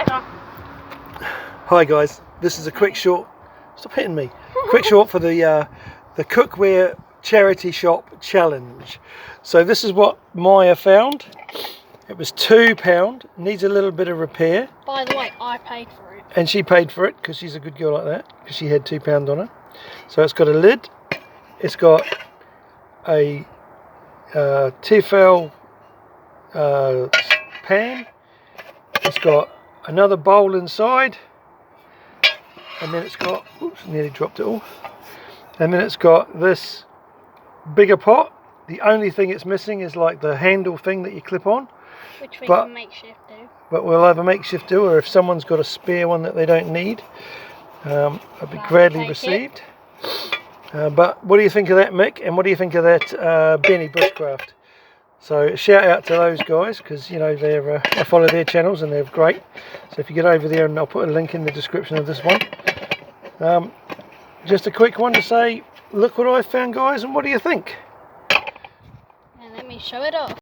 Order. Hi guys, this is a quick short. Stop hitting me. Quick short for the cookware charity shop challenge. So this is what Maya found. It was £2. Needs a little bit of repair. By the way, I paid for it. And she paid for it because she's a good girl like that. Because she had £2 on her. So it's got a lid. It's got a Tefal pan. It's got another bowl inside, and then it's got, oops, nearly dropped it all, and then it's got this bigger pot. The only thing it's missing is like the handle thing that you clip on, which we can makeshift do. But we'll have a makeshift do, or if someone's got a spare one that they don't need, it'll be gladly received. But what do you think of that, Mick? And what do you think of that Benny Bushcraft? So shout out to those guys, because you know they're I follow their channels and they're great. So if you get over there, and I'll put a link in the description of this one. Just a quick one to say, look what I found, guys, and what do you think? Now let me show it off.